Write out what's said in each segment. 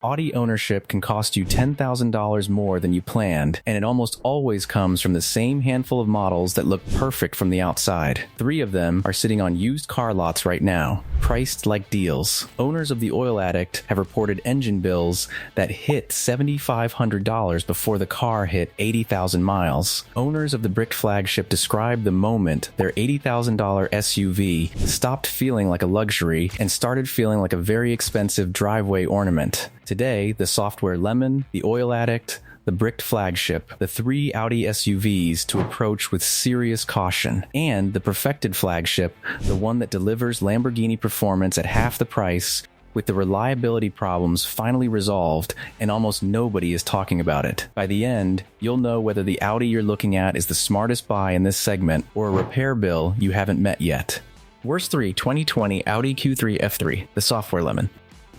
Audi ownership can cost you $10,000 more than you planned, and it almost always comes from the same handful of models that look perfect from the outside. 3 of them are sitting on used car lots right now, priced like deals. Owners of the Oil Addict have reported engine bills that hit $7,500 before the car hit 80,000 miles. Owners of the bricked flagship described the moment their $80,000 SUV stopped feeling like a luxury and started feeling like a very expensive driveway ornament. Today, the software Lemon, the Oil Addict, the bricked flagship, the 3 Audi SUVs to approach with serious caution, and the perfected flagship, the one that delivers Lamborghini performance at half the price, with the reliability problems finally resolved and almost nobody is talking about it. By the end, you'll know whether the Audi you're looking at is the smartest buy in this segment or a repair bill you haven't met yet. Worst 3 2020 Audi Q3 F3, the software Lemon.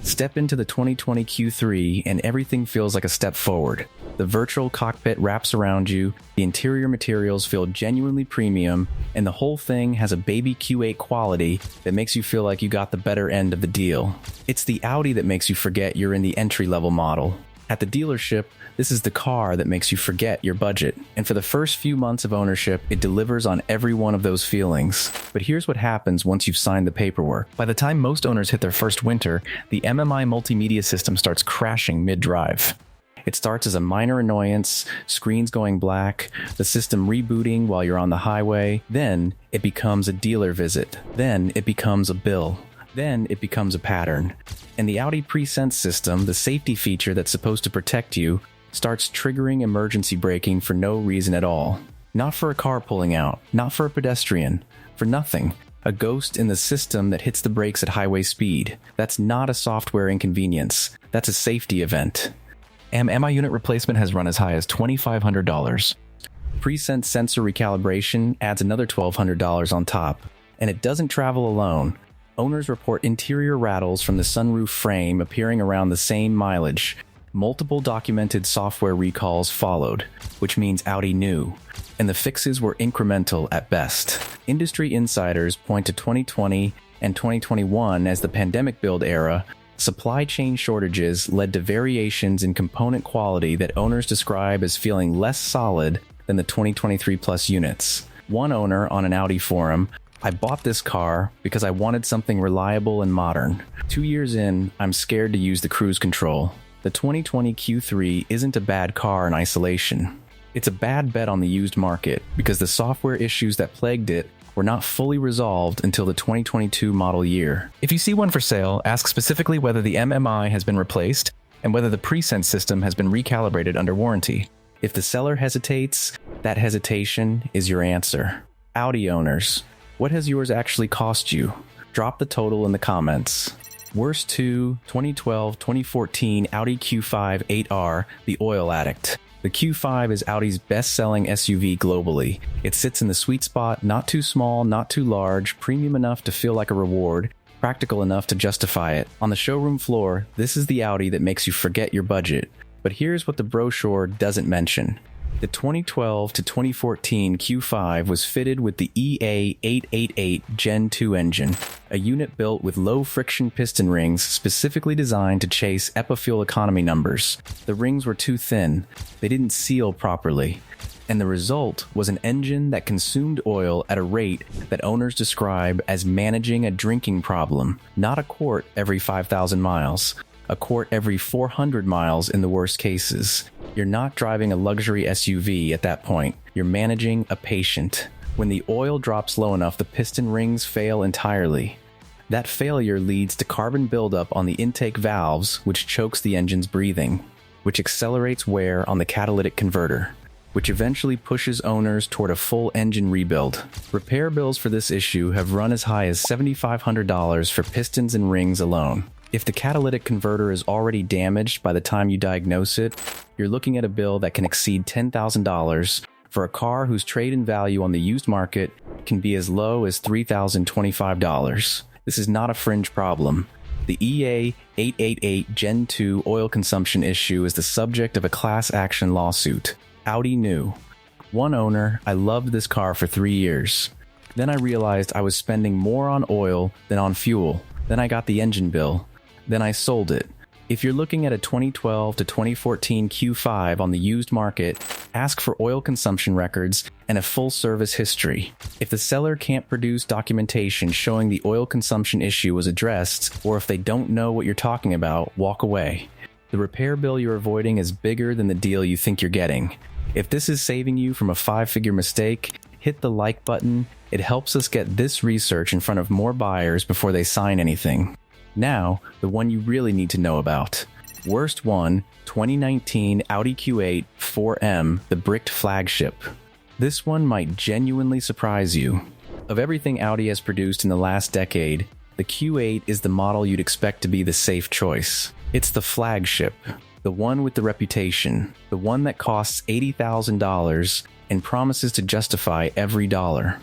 Step into the 2020 Q3 and everything feels like a step forward. The virtual cockpit wraps around you, the interior materials feel genuinely premium, and the whole thing has a baby Q8 quality that makes you feel like you got the better end of the deal. It's the Audi that makes you forget you're in the entry-level model. At the dealership, this is the car that makes you forget your budget. And for the first few months of ownership, it delivers on every one of those feelings. But here's what happens once you've signed the paperwork. By the time most owners hit their first winter, the MMI multimedia system starts crashing mid-drive. It starts as a minor annoyance, screens going black, the system rebooting while you're on the highway. Then it becomes a dealer visit. Then it becomes a bill. Then it becomes a pattern. And the Audi Presense system, the safety feature that's supposed to protect you, starts triggering emergency braking for no reason at all. Not for a car pulling out, not for a pedestrian, for nothing. A ghost in the system that hits the brakes at highway speed. That's not a software inconvenience. That's a safety event. MI unit replacement has run as high as $2,500. Presense sensor recalibration adds another $1,200 on top. And it doesn't travel alone. Owners report interior rattles from the sunroof frame appearing around the same mileage. Multiple documented software recalls followed, which means Audi knew, and the fixes were incremental at best. Industry insiders point to 2020 and 2021 as the pandemic build era. Supply chain shortages led to variations in component quality that owners describe as feeling less solid than the 2023 Plus units. One owner on an Audi forum, "I bought this car because I wanted something reliable and modern. 2 years in, I'm scared to use the cruise control." The 2020 Q3 isn't a bad car in isolation. It's a bad bet on the used market because the software issues that plagued it were not fully resolved until the 2022 model year. If you see one for sale, ask specifically whether the MMI has been replaced and whether the Presense system has been recalibrated under warranty. If the seller hesitates, that hesitation is your answer. Audi owners, what has yours actually cost you? Drop the total in the comments. Worst 2 2012-2014 Audi Q5 8R, the Oil Addict. The Q5 is Audi's best-selling SUV globally. It sits in the sweet spot, not too small, not too large, premium enough to feel like a reward, practical enough to justify it. On the showroom floor, this is the Audi that makes you forget your budget. But here's what the brochure doesn't mention. The 2012 to 2014 Q5 was fitted with the EA888 Gen 2 engine, a unit built with low-friction piston rings specifically designed to chase epifuel economy numbers. The rings were too thin, they didn't seal properly, and the result was an engine that consumed oil at a rate that owners describe as managing a drinking problem, not a quart every 5,000 miles. A quart every 400 miles in the worst cases. You're not driving a luxury SUV at that point. You're managing a patient. When the oil drops low enough, the piston rings fail entirely. That failure leads to carbon buildup on the intake valves, which chokes the engine's breathing, which accelerates wear on the catalytic converter, which eventually pushes owners toward a full engine rebuild. Repair bills for this issue have run as high as $7,500 for pistons and rings alone. If the catalytic converter is already damaged by the time you diagnose it, you're looking at a bill that can exceed $10,000 for a car whose trade-in value on the used market can be as low as $3,025. This is not a fringe problem. The EA888 Gen 2 oil consumption issue is the subject of a class action lawsuit. Audi knew. One owner, "I loved this car for 3 years. Then I realized I was spending more on oil than on fuel. Then I got the engine bill. Then I sold it. If you're looking at a 2012 to 2014 Q5 on the used market, ask for oil consumption records and a full service history. If the seller can't produce documentation showing the oil consumption issue was addressed, or if they don't know what you're talking about, walk away. The repair bill you're avoiding is bigger than the deal you think you're getting. If this is saving you from a 5-figure mistake, hit the like button. It helps us get this research in front of more buyers before they sign anything. Now, the one you really need to know about. Worst one, 2019 Audi Q8 4M, the bricked flagship. This one might genuinely surprise you. Of everything Audi has produced in the last decade, the Q8 is the model you'd expect to be the safe choice. It's the flagship, the one with the reputation, the one that costs $80,000 and promises to justify every dollar.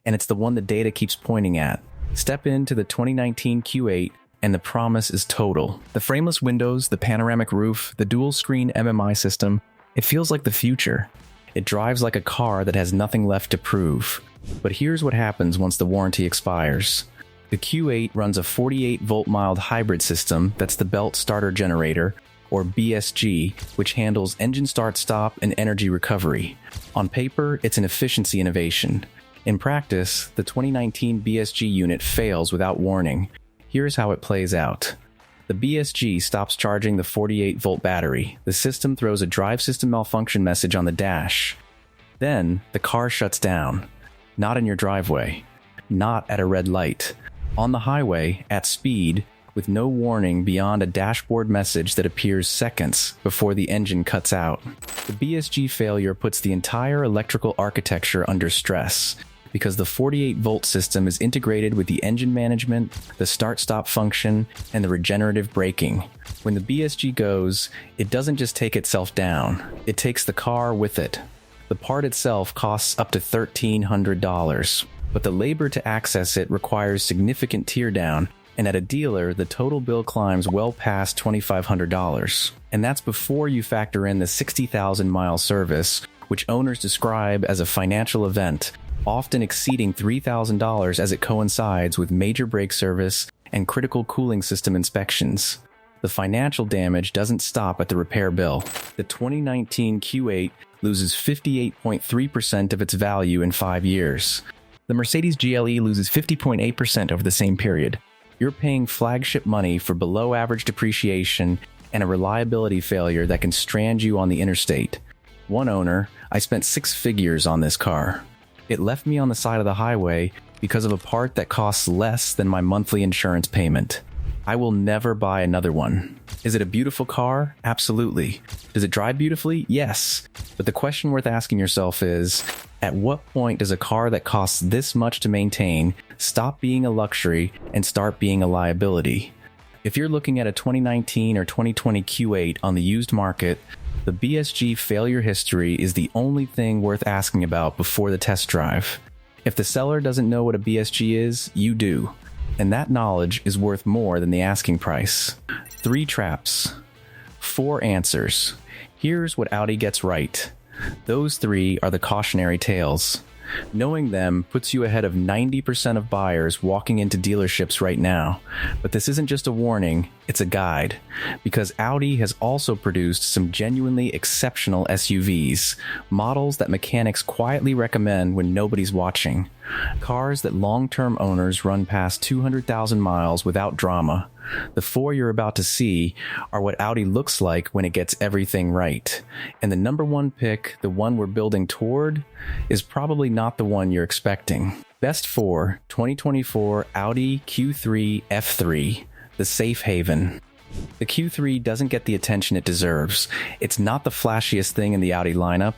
And it's the one the data keeps pointing at. Step into the 2019 Q8 and the promise is total. The frameless windows, the panoramic roof, the dual-screen MMI system, it feels like the future. It drives like a car that has nothing left to prove. But here's what happens once the warranty expires. The Q8 runs a 48-volt mild hybrid system that's the belt starter generator, or BSG, which handles engine start-stop and energy recovery. On paper, it's an efficiency innovation. In practice, the 2019 BSG unit fails without warning. Here's how it plays out. The BSG stops charging the 48-volt battery. The system throws a drive system malfunction message on the dash. Then, the car shuts down. Not in your driveway. Not at a red light. On the highway, at speed, with no warning beyond a dashboard message that appears seconds before the engine cuts out. The BSG failure puts the entire electrical architecture under stress, because the 48-volt system is integrated with the engine management, the start-stop function, and the regenerative braking. When the BSG goes, it doesn't just take itself down, it takes the car with it. The part itself costs up to $1,300, but the labor to access it requires significant teardown, and at a dealer, the total bill climbs well past $2,500. And that's before you factor in the 60,000-mile service, which owners describe as a financial event, often exceeding $3,000 as it coincides with major brake service and critical cooling system inspections. The financial damage doesn't stop at the repair bill. The 2019 Q8 loses 58.3% of its value in 5 years. The Mercedes GLE loses 50.8% over the same period. You're paying flagship money for below-average depreciation and a reliability failure that can strand you on the interstate. One owner, I spent 6 figures on this car. It left me on the side of the highway because of a part that costs less than my monthly insurance payment. I will never buy another one. Is it a beautiful car? Absolutely. Does it drive beautifully? Yes. But the question worth asking yourself is, at what point does a car that costs this much to maintain stop being a luxury and start being a liability? If you're looking at a 2019 or 2020 Q8 on the used market, the BSG failure history is the only thing worth asking about before the test drive. If the seller doesn't know what a BSG is, you do. And that knowledge is worth more than the asking price. 3 traps. 4 answers. Here's what Audi gets right. Those 3 are the cautionary tales. Knowing them puts you ahead of 90% of buyers walking into dealerships right now. But this isn't just a warning, it's a guide. Because Audi has also produced some genuinely exceptional SUVs, models that mechanics quietly recommend when nobody's watching. Cars that long-term owners run past 200,000 miles without drama. The 4 you're about to see are what Audi looks like when it gets everything right. And the number 1 pick, the one we're building toward, is probably not the one you're expecting. Best 4, 2024 Audi Q3 F3, the safe haven. The Q3 doesn't get the attention it deserves. It's not the flashiest thing in the Audi lineup.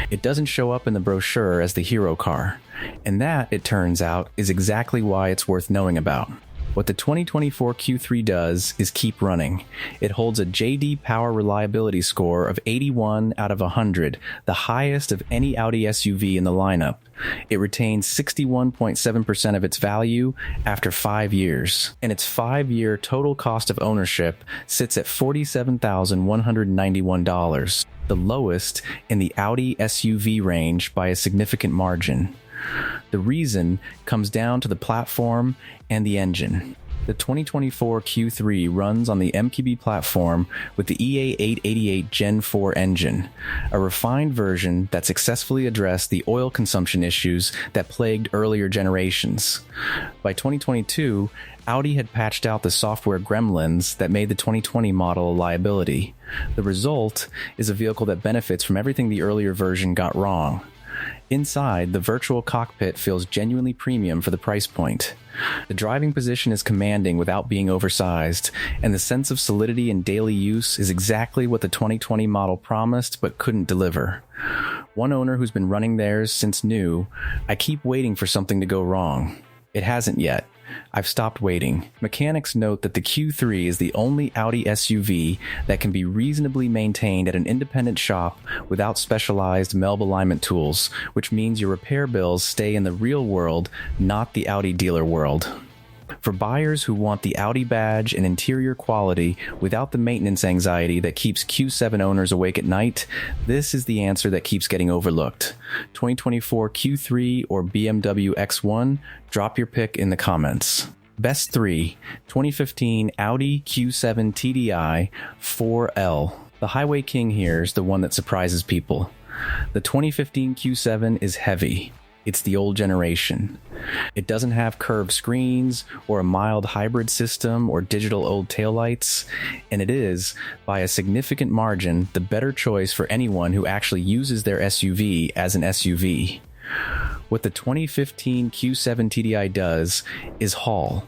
It doesn't show up in the brochure as the hero car. And that, it turns out, is exactly why it's worth knowing about. What the 2024 Q3 does is keep running. It holds a JD Power reliability score of 81 out of 100, the highest of any Audi SUV in the lineup. It retains 61.7% of its value after 5 years, and its 5-year total cost of ownership sits at $47,191, the lowest in the Audi SUV range by a significant margin. The reason comes down to the platform and the engine. The 2024 Q3 runs on the MQB platform with the EA888 Gen 4 engine, a refined version that successfully addressed the oil consumption issues that plagued earlier generations. By 2022, Audi had patched out the software gremlins that made the 2020 model a liability. The result is a vehicle that benefits from everything the earlier version got wrong. Inside, the virtual cockpit feels genuinely premium for the price point. The driving position is commanding without being oversized, and the sense of solidity in daily use is exactly what the 2020 model promised but couldn't deliver. One owner who's been running theirs since new, "I keep waiting for something to go wrong. It hasn't yet. I've stopped waiting." Mechanics note that the Q3 is the only Audi SUV that can be reasonably maintained at an independent shop without specialized MELB alignment tools, which means your repair bills stay in the real world, not the Audi dealer world. For buyers who want the Audi badge and interior quality without the maintenance anxiety that keeps Q7 owners awake at night, this is the answer that keeps getting overlooked. 2024 Q3 or BMW X1? Drop your pick in the comments. Best 3, 2015 Audi Q7 TDI 4L. The highway king here is the one that surprises people. The 2015 Q7 is heavy. It's the old generation. It doesn't have curved screens or a mild hybrid system or digital old taillights, and it is, by a significant margin, the better choice for anyone who actually uses their SUV as an SUV. What the 2015 Q7 TDI does is haul.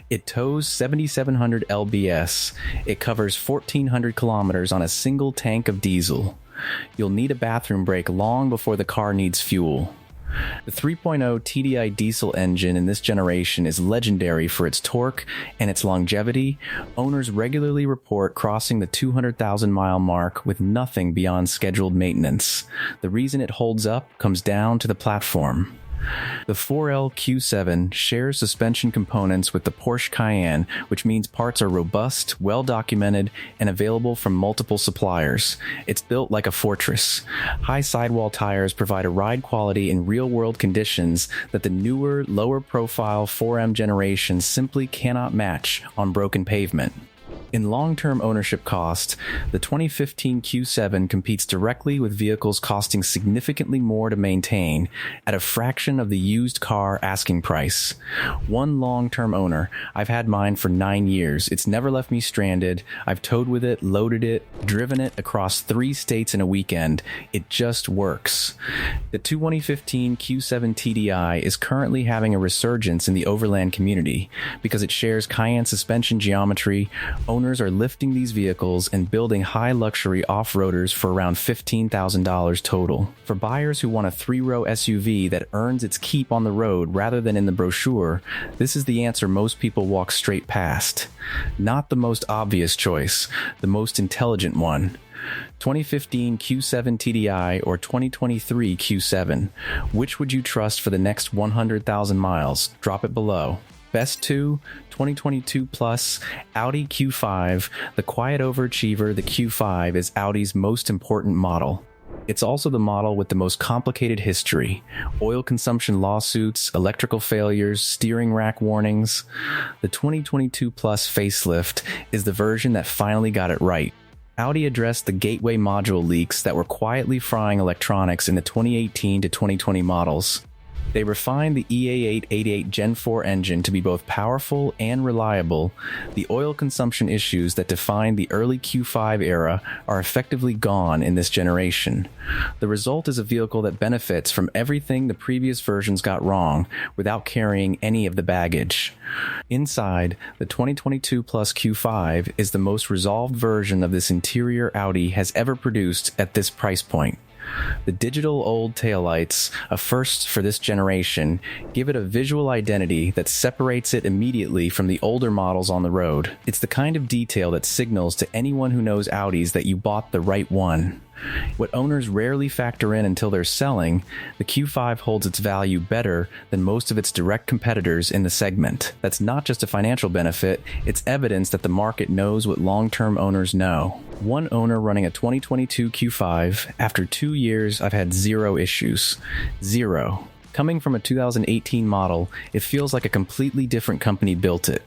It tows 7,700 lbs. It covers 1,400 kilometers on a single tank of diesel. You'll need a bathroom break long before the car needs fuel. The 3.0 TDI diesel engine in this generation is legendary for its torque and its longevity. Owners regularly report crossing the 200,000 mile mark with nothing beyond scheduled maintenance. The reason it holds up comes down to the platform. The 4L Q7 shares suspension components with the Porsche Cayenne, which means parts are robust, well-documented, and available from multiple suppliers. It's built like a fortress. High sidewall tires provide a ride quality in real-world conditions that the newer, lower-profile 4M generation simply cannot match on broken pavement. In long-term ownership cost, the 2015 Q7 competes directly with vehicles costing significantly more to maintain at a fraction of the used car asking price. One long-term owner, I've had mine for 9 years. It's never left me stranded. I've towed with it, loaded it, driven it across 3 states in a weekend. It just works. The 2015 Q7 TDI is currently having a resurgence in the overland community because it shares Cayenne suspension geometry. Owners are lifting these vehicles and building high luxury off-roaders for around $15,000 total. For buyers who want a 3-row SUV that earns its keep on the road rather than in the brochure, this is the answer most people walk straight past. Not the most obvious choice, the most intelligent one. 2015 Q7 TDI or 2023 Q7? Which would you trust for the next 100,000 miles? Drop it below. Best 2, 2022 plus, Audi Q5. The quiet overachiever, the Q5 is Audi's most important model. It's also the model with the most complicated history. Oil consumption lawsuits, electrical failures, steering rack warnings. The 2022 plus facelift is the version that finally got it right. Audi addressed the gateway module leaks that were quietly frying electronics in the 2018 to 2020 models. They refined the EA888 Gen 4 engine to be both powerful and reliable. The oil consumption issues that defined the early Q5 era are effectively gone in this generation. The result is a vehicle that benefits from everything the previous versions got wrong without carrying any of the baggage. Inside, the 2022 Plus Q5 is the most resolved version of this interior Audi has ever produced at this price point. The digital old taillights, a first for this generation, give it a visual identity that separates it immediately from the older models on the road. It's the kind of detail that signals to anyone who knows Audis that you bought the right one. What owners rarely factor in until they're selling, the Q5 holds its value better than most of its direct competitors in the segment. That's not just a financial benefit, it's evidence that the market knows what long-term owners know. One owner running a 2022 Q5, after 2 years, I've had 0 issues. 0. Coming from a 2018 model, it feels like a completely different company built it.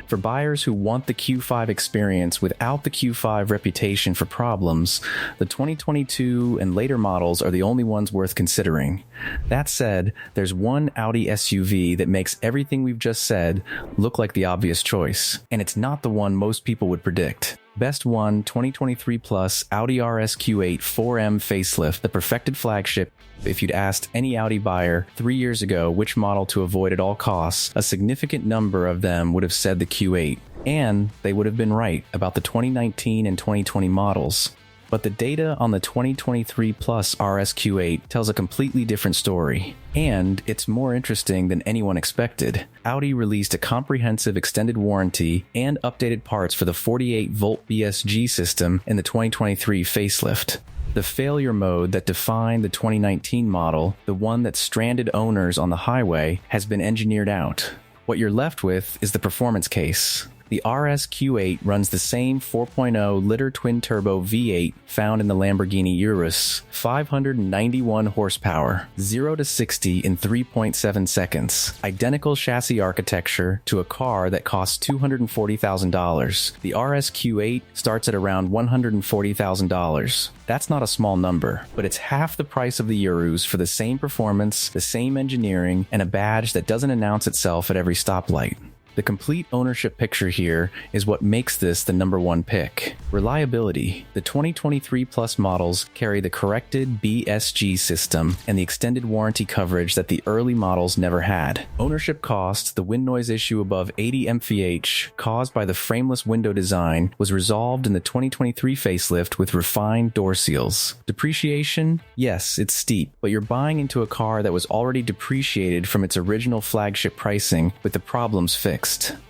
For buyers who want the Q5 experience without the Q5 reputation for problems, the 2022 and later models are the only ones worth considering. That said, there's one Audi SUV that makes everything we've just said look like the obvious choice, and it's not the one most people would predict. Best One 2023 Plus Audi RS Q8 4M facelift, the perfected flagship. If you'd asked any Audi buyer 3 years ago which model to avoid at all costs, a significant number of them would have said the Q8. And they would have been right about the 2019 and 2020 models. But the data on the 2023 Plus RS Q8 tells a completely different story. And it's more interesting than anyone expected. Audi released a comprehensive extended warranty and updated parts for the 48-volt BSG system in the 2023 facelift. The failure mode that defined the 2019 model, the one that stranded owners on the highway, has been engineered out. What you're left with is the performance case. The RS Q8 runs the same 4.0-liter twin-turbo V8 found in the Lamborghini Urus, 591 horsepower, 0 to 60 in 3.7 seconds. Identical chassis architecture to a car that costs $240,000. The RS Q8 starts at around $140,000. That's not a small number, but it's half the price of the Urus for the same performance, the same engineering, and a badge that doesn't announce itself at every stoplight. The complete ownership picture here is what makes this the number one pick. Reliability. The 2023 Plus models carry the corrected BSG system and the extended warranty coverage that the early models never had. Ownership cost, the wind noise issue above 80 mph caused by the frameless window design, was resolved in the 2023 facelift with refined door seals. Depreciation? Yes, it's steep, but you're buying into a car that was already depreciated from its original flagship pricing with the problems fixed.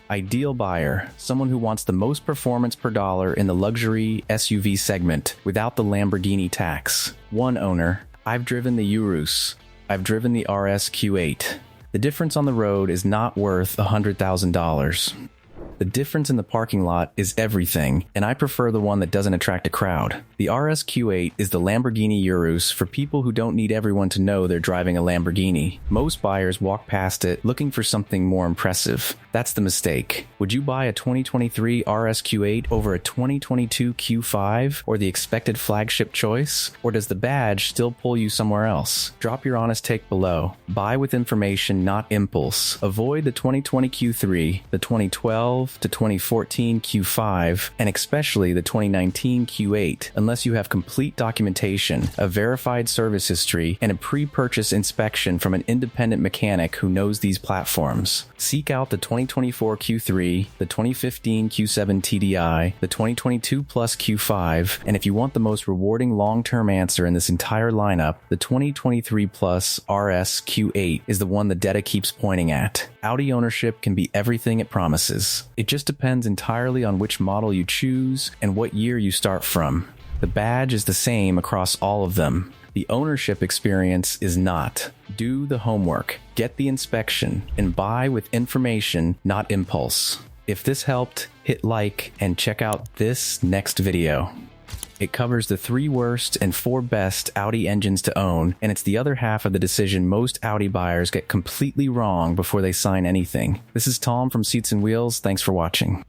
Ideal buyer, someone who wants the most performance per dollar in the luxury SUV segment without the Lamborghini tax. One owner, I've driven the Urus. I've driven the RS Q8. The difference on the road is not worth $100,000. The difference in the parking lot is everything, and I prefer the one that doesn't attract a crowd. The RS Q8 is the Lamborghini Urus for people who don't need everyone to know they're driving a Lamborghini. Most buyers walk past it looking for something more impressive. That's the mistake. Would you buy a 2023 RS Q8 over a 2022 Q5 or the expected flagship choice? Or does the badge still pull you somewhere else? Drop your honest take below. Buy with information, not impulse. Avoid the 2020 Q3, the 2012 to 2014 Q5, and especially the 2019 Q8, unless you have complete documentation, a verified service history, and a pre-purchase inspection from an independent mechanic who knows these platforms. Seek out the 2024 Q3, the 2015 Q7 TDI, the 2022 Plus Q5, and if you want the most rewarding long-term answer in this entire lineup, the 2023 Plus RS Q8 is the one the data keeps pointing at. Audi ownership can be everything it promises. It just depends entirely on which model you choose and what year you start from. The badge is the same across all of them. The ownership experience is not. Do the homework, get the inspection, and buy with information, not impulse. If this helped, hit like and check out this next video. It covers the 3 worst and 4 best Audi engines to own, and it's the other half of the decision most Audi buyers get completely wrong before they sign anything. This is Tom from Seats and Wheels. Thanks for watching.